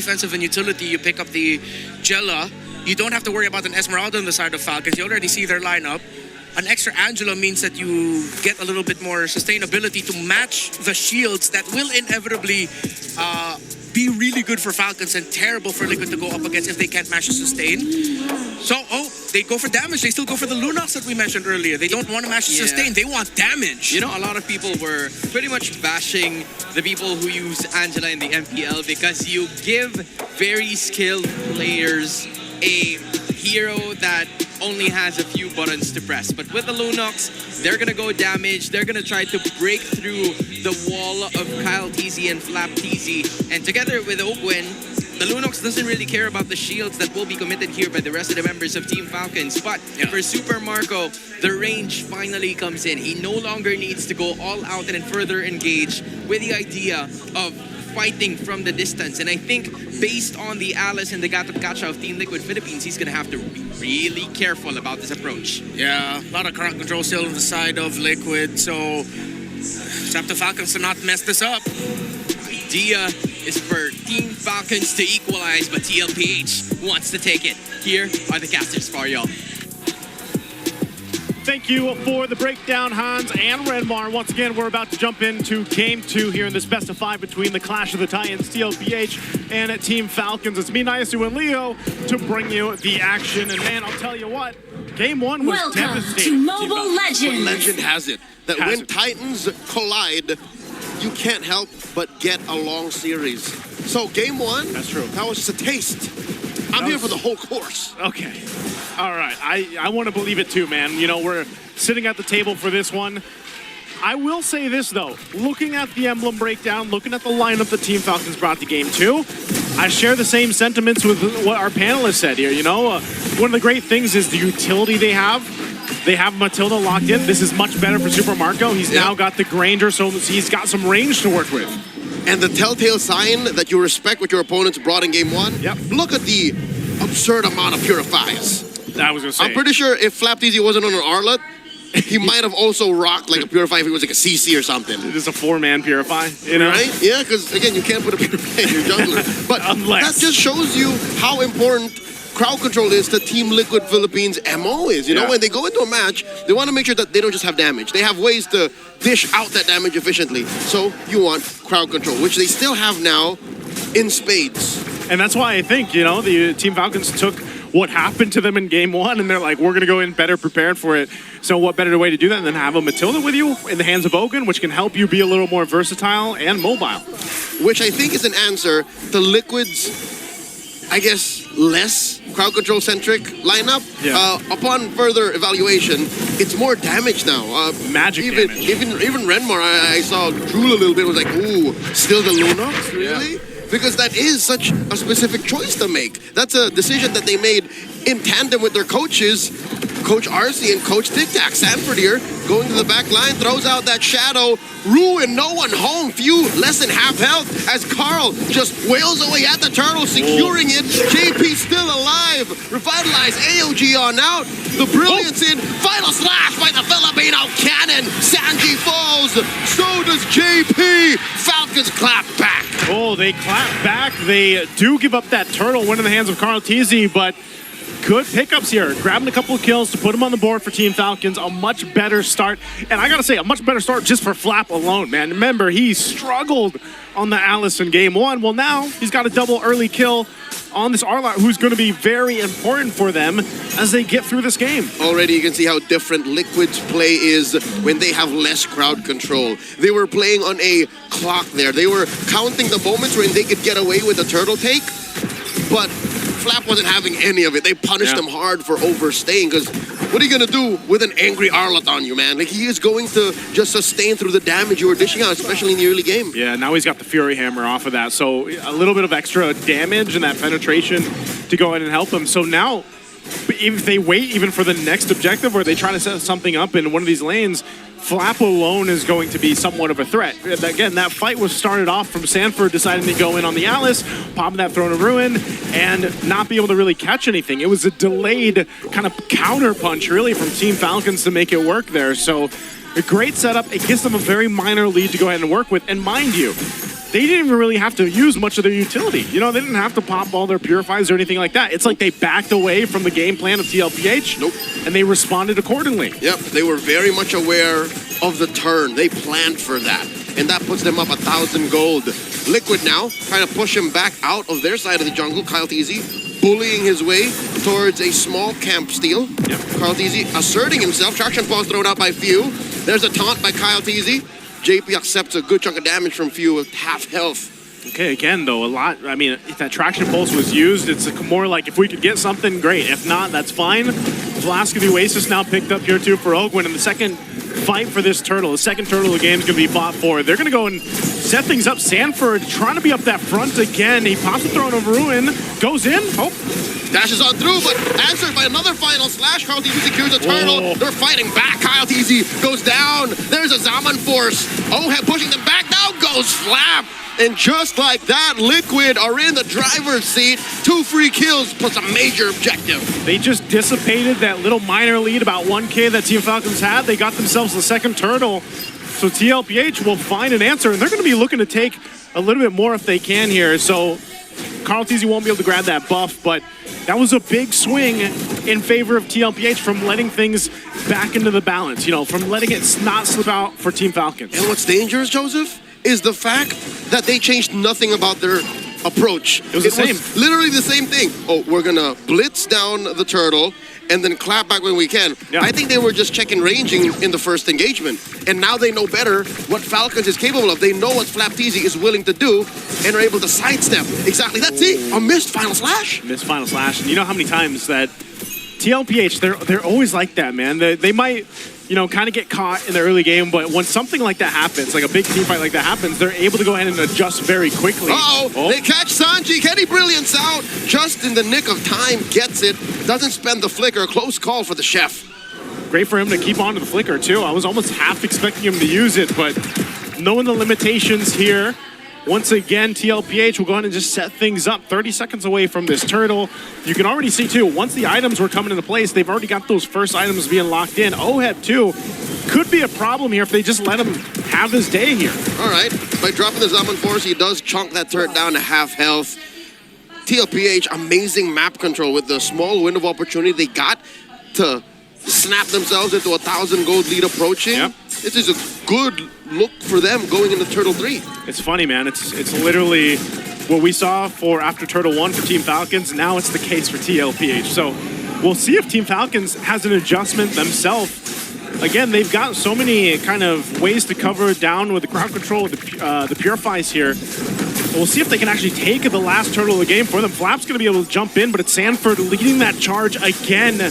defensive and utility, you pick up the Jella. You don't have to worry about an Esmeralda on the side of Falcons. You already see their lineup. An extra Angela means that you get a little bit more sustainability to match the shields that will inevitably be really good for Falcons and terrible for Liquid to go up against if they can't match the sustain. So, they go for damage. They still go for the Lunox that we mentioned earlier. They don't want to match the sustain. They want damage. You know, a lot of people were pretty much bashing the people who use Angela in the MPL because you give very skilled players a hero that only has a few buttons to press. But with the Lunox, they're gonna go damage. They're gonna try to break through the wall of Kyle TZ and Flap TZ. And together with Ogwen, the Lunox doesn't really care about the shields that will be committed here by the rest of the members of Team Falcons. But for Super Marco, the range finally comes in. He no longer needs to go all out and further engage with the idea of fighting from the distance. And I think based on the Alice and the Gatot Gacha of Team Liquid Philippines, he's going to have to be really careful about this approach. Yeah, a lot of crowd control still on the side of Liquid, so it's up to Falcons to not mess this up. Idea is for Team Falcons to equalize, but TLPH wants to take it. Here are the casters for y'all. Thank you for the breakdown, Hans and Redmar. Once again, we're about to jump into Game 2 here in this best of 5 between the Clash of the Titans, TLPH, and Team Falcons. It's me, Nyasu, and Leo to bring you the action. And man, I'll tell you what, Game 1 was devastating. Welcome to Mobile Legends. Legend has it that when Titans collide, you can't help but get a long series. So Game 1, that's true. That was just a taste. I'm here for the whole course. Okay. All right. I want to believe it too, man. You know, we're sitting at the table for this one. I will say this, though. Looking at the emblem breakdown, looking at the lineup that Team Falcons brought to Game 2, I share the same sentiments with what our panelists said here. You know, one of the great things is the utility they have. They have Matilda locked in. This is much better for Super Marco. He's now got the Granger, so he's got some range to work with. And the telltale sign that you respect what your opponents brought in Game 1, look at the absurd amount of purifiers. I was going to say. I'm pretty sure if Flap TZ wasn't on an Arlet, he might have also rocked like a Purify if he was like a CC or something. Just a 4-man Purify, you know? Right? Yeah, because again, you can't put a Purify in your jungler. But that just shows you how important crowd control is to Team Liquid Philippines' MO is. You know, when they go into a match, they want to make sure that they don't just have damage. They have ways to dish out that damage efficiently. So you want crowd control, which they still have now in spades. And that's why I think, you know, the Team Falcons took what happened to them in Game 1, and they're like, we're going to go in better prepared for it. So what better way to do that than have a Matilda with you in the hands of Ogun, which can help you be a little more versatile and mobile. Which I think is an answer to Liquid's, I guess, less crowd control-centric lineup. Upon further evaluation, it's more damage now. Magic damage. Even Renmar, I saw drool a little bit, was like, ooh, still the Lunox? Really? Yeah. Because that is such a specific choice to make. That's a decision that they made in tandem with their coaches, Coach RC and Coach Tic Tac. Sanford here, going to the back line, throws out that shadow. Ruin, no one home, few less than half health as Carl just wails away at the turtle, securing it. JP still alive. Revitalize AOG on out. The brilliance in final slash by the Filipino cannon. Sanji falls. So does JP. Falcons clap back. Oh, they clap back. They do give up that turtle, win in the hands of Carl TZ, but good pickups here. Grabbing a couple of kills to put him on the board for Team Falcons. A much better start. And I got to say, a much better start just for Flap alone, man. Remember, he struggled on the Alice in Game 1. Well, now he's got a double early kill on this Arlot, who's going to be very important for them as they get through this game. Already you can see how different Liquid's play is when they have less crowd control. They were playing on a clock there. They were counting the moments when they could get away with a turtle take, but Flap wasn't having any of it. They punished him hard for overstaying, because what are you going to do with an angry Arlot on you, man? Like, he is going to just sustain through the damage you were dishing out, especially in the early game. Yeah, now he's got the Fury Hammer off of that, so a little bit of extra damage and that penetration to go ahead and help him. So now, if they wait even for the next objective or they try to set something up in one of these lanes, Flap alone is going to be somewhat of a threat. Again, that fight was started off from Sanford deciding to go in on the Alice, popping that Throne of Ruin, and not be able to really catch anything. It was a delayed kind of counter punch, really, from Team Falcons to make it work there. So a great setup. It gives them a very minor lead to go ahead and work with. And mind you, they didn't even really have to use much of their utility. You know, they didn't have to pop all their purifies or anything like that. It's like they backed away from the game plan of TLPH. Nope. And they responded accordingly. Yep, they were very much aware of the turn. They planned for that. And that puts them up 1,000 gold. Liquid now trying to push him back out of their side of the jungle. Kyle TZ bullying his way towards a small camp steal. Yep. Kyle TZ asserting himself. Traction pulse thrown out by Few. There's a taunt by Kyle TZ. JP accepts a good chunk of damage from Few with half health. Okay, again, though, a lot. I mean, if that traction pulse was used, it's more like if we could get something, great. If not, that's fine. Flask of the Oasis now picked up here, too, for Ogwin. And the second fight for this turtle, the second turtle of the game is going to be fought for. They're going to go and set things up. Sanford trying to be up that front again. He pops the throne over Ruin, goes in. Oh. Dashes on through, but answered by another final slash. Kyle TZ secures a turtle. Oh. They're fighting back. Kyle TZ goes down. There's a Zaman force. Oheb pushing them back. Now goes Flap. And just like that, Liquid are in the driver's seat. 2 free kills plus a major objective. They just dissipated that little minor lead, about 1K that Team Falcons had. They got themselves the second turtle. So TLPH will find an answer, and they're going to be looking to take a little bit more if they can here. So Carl TZ won't be able to grab that buff, but that was a big swing in favor of TLPH from letting things back into the balance, you know, from letting it not slip out for Team Falcons. And what's dangerous, Joseph, is the fact that they changed nothing about their approach. It was the same. Literally the same thing. Oh, we're going to blitz down the turtle and then clap back when we can. Yeah. I think they were just checking ranging in the first engagement. And now they know better what Falcons is capable of. They know what Flap TZ is willing to do and are able to sidestep. Exactly. That's it. A missed final slash. Missed final slash. And you know how many times that TLPH, they're always like that, man. They might, you know, kind of get caught in the early game, but when something like that happens, like a big team fight like that happens, they're able to go ahead and adjust very quickly. They catch Sanji. Kenny Brilliance out just in the nick of time. Gets it. Doesn't spend the flicker. Close call for the chef. Great for him to keep on to the flicker, too. I was almost half expecting him to use it, but knowing the limitations here, once again, TLPH will go ahead and just set things up 30 seconds away from this turtle. You can already see, too, once the items were coming into place, they've already got those first items being locked in. Oheb, too, could be a problem here if they just let him have his day here. All right. By dropping the Zaman Force, he does chunk that turret down to half health. TLPH, amazing map control with the small window of opportunity they got to snap themselves into 1,000 gold lead approaching. Yep. This is a good look for them going into Turtle 3. It's funny, man. It's literally what we saw for after Turtle 1 for Team Falcons. Now it's the case for TLPH. So we'll see if Team Falcons has an adjustment themselves. Again, they've got so many kind of ways to cover down with the crowd control, with the purifies here. We'll see if they can actually take the last turtle of the game for them. Flap's going to be able to jump in, but it's Sanford leading that charge again.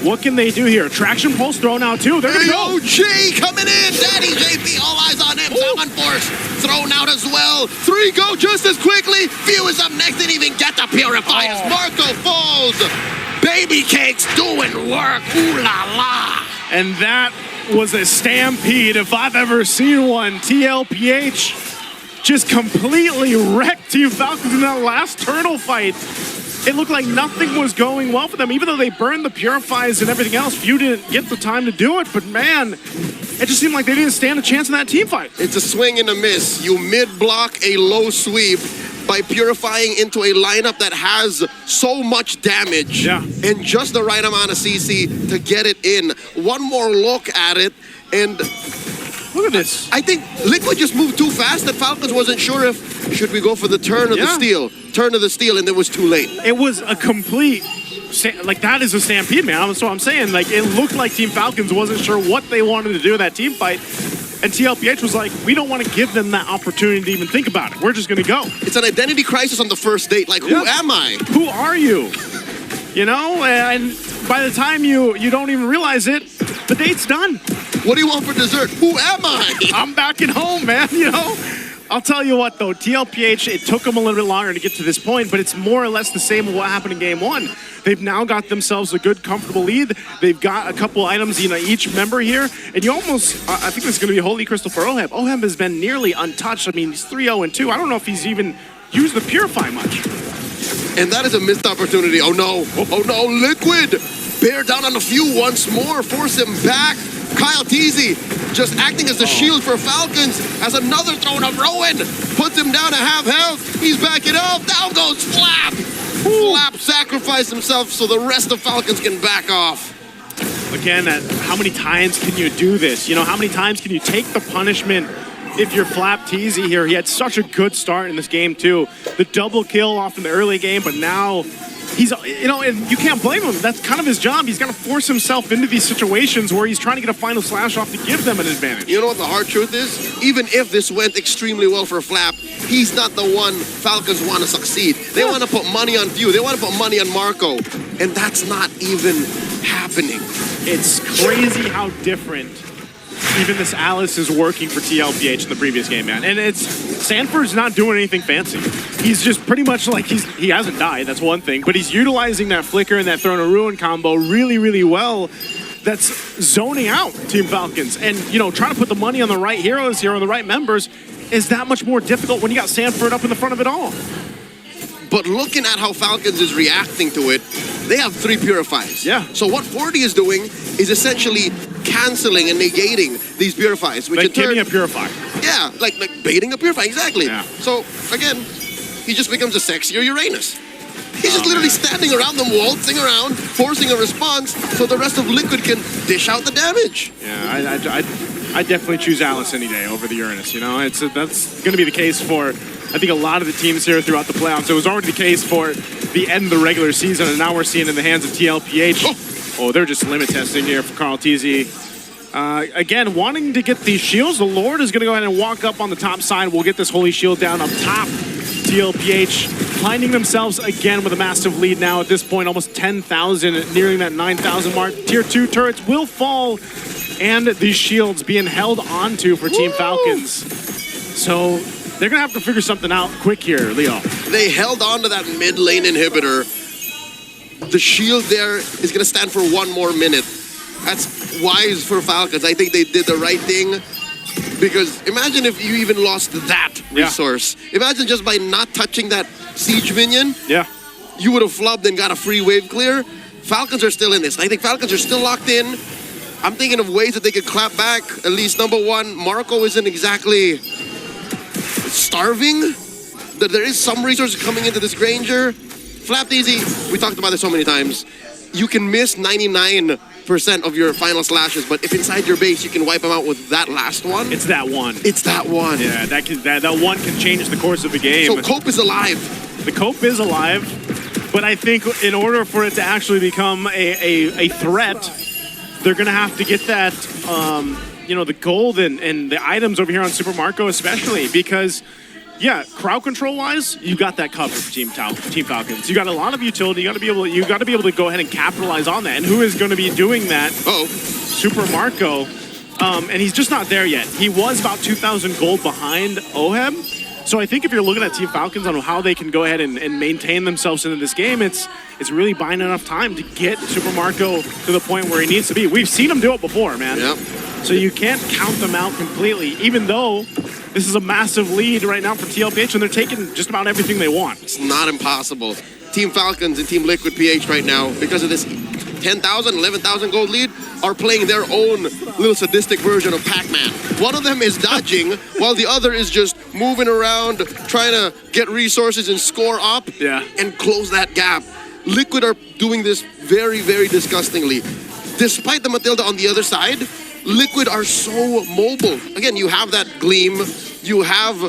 What can they do here? Traction pulse thrown out too. They're going to go. G coming in. Daddy JP, all eyes on him. Zaman Force thrown out as well. 3 go just as quickly. Few is up next. Didn't even get the purifiers. Marco falls. Baby Cakes doing work. Ooh la la. And that was a stampede if I've ever seen one. TLPH just completely wrecked Team Falcons in that last turtle fight. It looked like nothing was going well for them, even though they burned the purifies and everything else. Few didn't get the time to do it, but man, it just seemed like they didn't stand a chance in that team fight. It's a swing and a miss. You mid-block a low sweep by purifying into a lineup that has so much damage and just the right amount of CC to get it in. One more look at it, and look at this. I think Liquid just moved too fast that Falcons wasn't sure if should we go for the turn of the steal. Turn of the steal, and it was too late. It was a complete, like that is a stampede, man. That's what I'm saying. Like it looked like Team Falcons wasn't sure what they wanted to do in that team fight. And TLPH was like, we don't want to give them that opportunity to even think about it. We're just going to go. It's an identity crisis on the first date. Like, who am I? Who are you? You know, and by the time you don't even realize it, the date's done. What do you want for dessert? Who am I? I'm back at home, man, you know? I'll tell you what, though, TLPH, it took them a little bit longer to get to this point, but it's more or less the same of what happened in Game 1. They've now got themselves a good, comfortable lead. They've got a couple items, you know, each member here, and you almost, I think this is going to be a Holy Crystal for Oheb. Oheb has been nearly untouched. I mean, he's 3-0-2. I don't know if he's even used the Purify much. And that is a missed opportunity. Oh, no. Oh, no. Liquid. Bear down on a few once more. Force him back. Kyle TZ just acting as a shield for Falcons as another thrown of Rowan puts him down to half health. He's backing up. Down goes Flap. Flap sacrificed himself so the rest of Falcons can back off. Again, how many times can you do this? You know, how many times can you take the punishment if you're Flap Teasy here? He had such a good start in this game, too. The double kill off in the early game, but now he's, you know, and you can't blame him. That's kind of his job. He's got to force himself into these situations where he's trying to get a final slash off to give them an advantage. You know what the hard truth is? Even if this went extremely well for Flap, he's not the one Falcons want to succeed. They want to put money on View. They want to put money on Marco. And that's not even happening. It's crazy how different even this Alice is working for TLPH in the previous game, man. And it's Sanford's not doing anything fancy. He's just pretty much like he hasn't died, that's one thing, but he's utilizing that flicker and that Throne of Ruin combo really, really well. That's zoning out Team Falcons. And, you know, trying to put the money on the right heroes here, on the right members, is that much more difficult when you got Sanford up in the front of it all. But looking at how Falcons is reacting to it, they have 3 Purifies. Yeah. So what 40 is doing is essentially canceling and negating these Purifies. Which Like giving a Purify. Yeah, like baiting a Purify, exactly. Yeah. So, again, he just becomes a sexier Uranus. He's just literally standing around them, waltzing around, forcing a response so the rest of Liquid can dish out the damage. Yeah, I definitely choose Alice any day over the Uranus, you know? That's going to be the case for, I think, a lot of the teams here throughout the playoffs. It was already the case for the end of the regular season, and now we're seeing in the hands of TLPH. Oh, they're just limit testing here for Carl TZ. Again, wanting to get these shields, the Lord is going to go ahead and walk up on the top side. We'll get this Holy Shield down up top. TLPH finding themselves again with a massive lead now at this point, almost 10,000, nearing that 9,000 mark. Tier 2 turrets will fall, and these shields being held onto for Team Falcons. So they're going to have to figure something out quick here, Leo. They held on to that mid lane inhibitor. The shield there is going to stand for 1 more minute. That's wise for Falcons. I think they did the right thing. Because imagine if you even lost that resource. Yeah. Imagine just by not touching that siege minion, you would have flubbed and got a free wave clear. Falcons are still in this. I think Falcons are still locked in. I'm thinking of ways that they could clap back. At least number 1, Marco isn't exactly starving. There is some resources coming into this Granger. Flap Easy, we talked about this so many times. You can miss 99% of your final slashes, but if inside your base you can wipe them out with that last one. It's that one. It's that one. Yeah, that one can change the course of the game. So Cope is alive. The Cope is alive, but I think in order for it to actually become a threat, they're going to have to get that, you know, the gold and the items over here on Super Marco especially, because yeah, crowd control wise, you got that covered for Team Falcons. You got a lot of utility. You got to be able to go ahead and capitalize on that. And who is going to be doing that? Super Marco. And he's just not there yet. He was about 2,000 gold behind Oheb. So I think if you're looking at Team Falcons on how they can go ahead and maintain themselves into this game, it's really buying enough time to get Super Marco to the point where he needs to be. We've seen him do it before, man. Yep. So you can't count them out completely, even though this is a massive lead right now for TLPH, and they're taking just about everything they want. It's not impossible. Team Falcons and Team Liquid PH right now, because of this 10,000, 11,000 gold lead, are playing their own little sadistic version of Pac-Man. One of them is dodging, while the other is just moving around, trying to get resources and score up and close that gap. Liquid are doing this very, very disgustingly. Despite the Matilda on the other side, Liquid are so mobile. Again, you have that Gleam, you have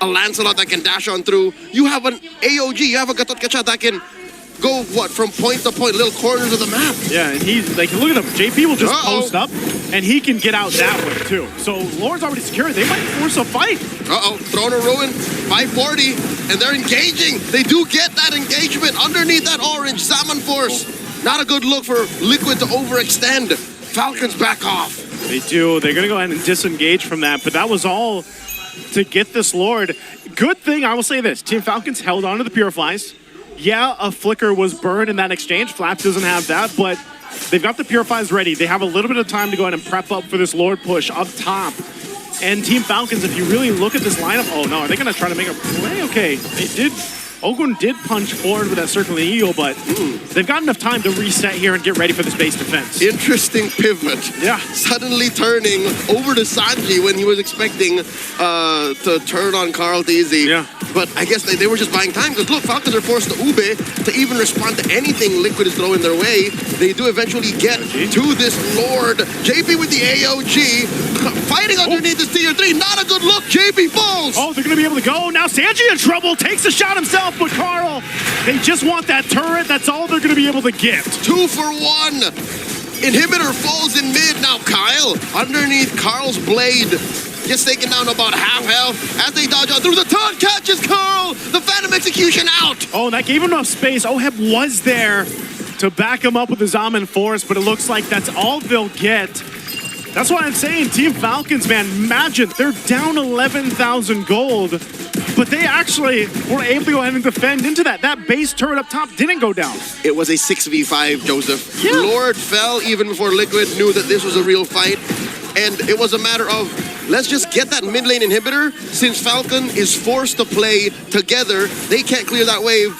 a Lancelot that can dash on through, you have an AOG, you have a Gatot Kacha that can go, from point to point, little corners of the map. Yeah, and he's, like, look at him, JP will just post up, and he can get out that way, too. So, Lord's already secured, they might force a fight. Throne of Ruin, 540, and they're engaging. They do get that engagement underneath that orange Salmon Force. Not a good look for Liquid to overextend. Falcons back off. They do. They're going to go ahead and disengage from that, but that was all to get this Lord. Good thing, I will say this, Team Falcons held on to the Purifies. Yeah, a flicker was burned in that exchange. Flaps doesn't have that, but they've got the Purifies ready. They have a little bit of time to go ahead and prep up for this Lord push up top. And Team Falcons, if you really look at this lineup, oh no, are they going to try to make a play? Okay, they did Ogun did punch forward with that circling eagle, but they've got enough time to reset here and get ready for this base defense. Interesting pivot. Yeah. Suddenly turning over to Sanji when he was expecting to turn on Carl Teasy. Yeah. But I guess they were just buying time because look, Falcons are forced to Ube to even respond to anything Liquid is throwing their way. They do eventually get to this Lord. JP with the AOG fighting underneath this tier 3. Not a good look. JP falls. Oh, they're going to be able to go. Now Sanji in trouble. Takes a shot himself, but Carl, they just want that turret. That's all they're going to be able to get. 2 for 1. Inhibitor falls in mid. Now Kyle underneath Carl's blade. Gets taken down to about half health as they dodge out through the taunt. Catches Carl. The Phantom Execution out. Oh, that gave him enough space. Oheb was there to back him up with his Amen Force, but it looks like that's all they'll get. That's what I'm saying. Team Falcons, man, imagine they're down 11,000 gold, but they actually were able to go ahead and defend into that. That base turret up top didn't go down. It was a 6v5, Joseph. Yeah. Lord fell even before Liquid knew that this was a real fight. And it was a matter of, let's just get that mid lane inhibitor. Since Falcon is forced to play together, they can't clear that wave.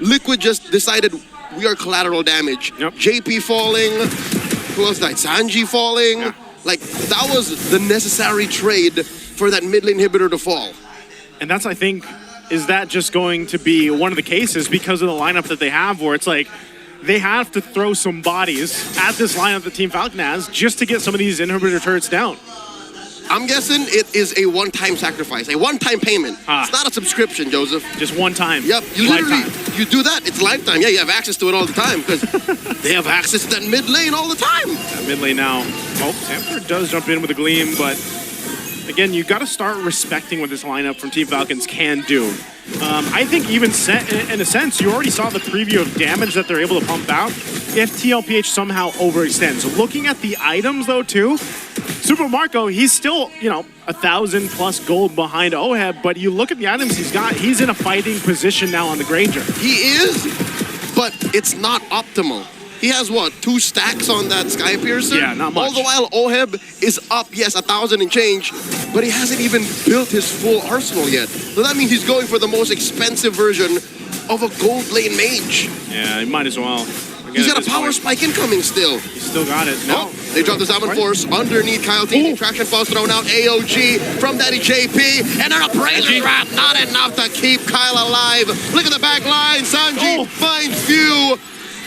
Liquid just decided we are collateral damage. Yep. JP falling. Who else died? Sanji falling. Yeah. Like, that was the necessary trade for that mid lane inhibitor to fall. And that's, I think, is that just going to be one of the cases because of the lineup that they have where it's like, they have to throw some bodies at this lineup that Team Falcon has just to get some of these inhibitor turrets down. I'm guessing it is a one-time sacrifice, a one-time payment. It's not a subscription, Joseph. Just one time. Yep, you Lifetime. literally, you do that, it's lifetime. Yeah, you have access to it all the time because they have access to that mid lane all the time. That mid lane now. Oh, Sanford does jump in with a gleam, but again, you got to start respecting what this lineup from Team Falcons can do. I think even in a sense, you already saw the preview of damage that they're able to pump out if TLPH somehow overextends. Looking at the items though too, Super Marco, he's still, 1,000 plus gold behind Oheb, but you look at the items he's got, he's in a fighting position now on the Granger. He is, but it's not optimal. He has what, 2 stacks on that Sky Piercer? Yeah, not much. All the while Oheb is up, yes, 1,000 and change, but he hasn't even built his full arsenal yet. So that means he's going for the most expensive version of a gold lane mage. Yeah, he might as well. He's got a power spike incoming still. He's still got it. No. Oh, they dropped the Salmon Force underneath Kyle T. Traction Pulse thrown out. AOG from Daddy JP. And an appraiser trap. Not enough to keep Kyle alive. Look at the back line. Sanji finds few.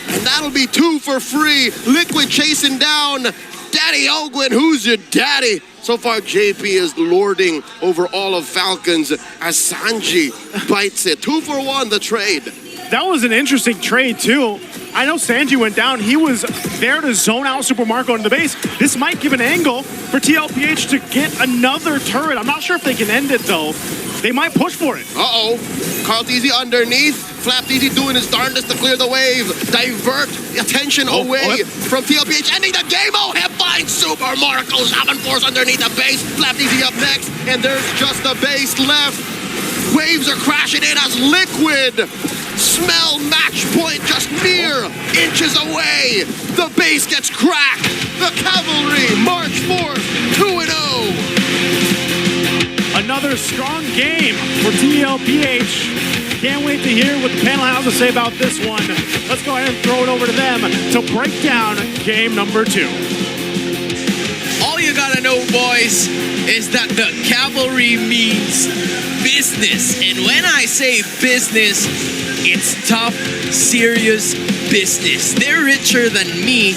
And that'll be 2 for free. Liquid chasing down Daddy Ogwin. Who's your daddy? So far, JP is lording over all of Falcons as Sanji bites it. 2 for 1, the trade. That was an interesting trade, too. I know Sanji went down. He was there to zone out Super Marco into the base. This might give an angle for TLPH to get another turret. I'm not sure if they can end it, though. They might push for it. Uh-oh. Carl Teasy underneath. Flap Teasy doing his darndest to clear the wave. Divert attention away from TLPH. Ending the game. Oheb finds Super Marco. Salmon Force underneath the base. Flap Teasy up next. And there's just the base left. Waves are crashing in as Liquid smell match point just mere inches away. The base gets cracked. The Cavalry march forth 2-0. Another strong game for TLPH. Can't wait to hear what the panel has to say about this one. Let's go ahead and throw it over to them to break down game number 2. All you gotta know, boys, is that the Cavalry means business. And when I say business, it's tough, serious business. They're richer than me,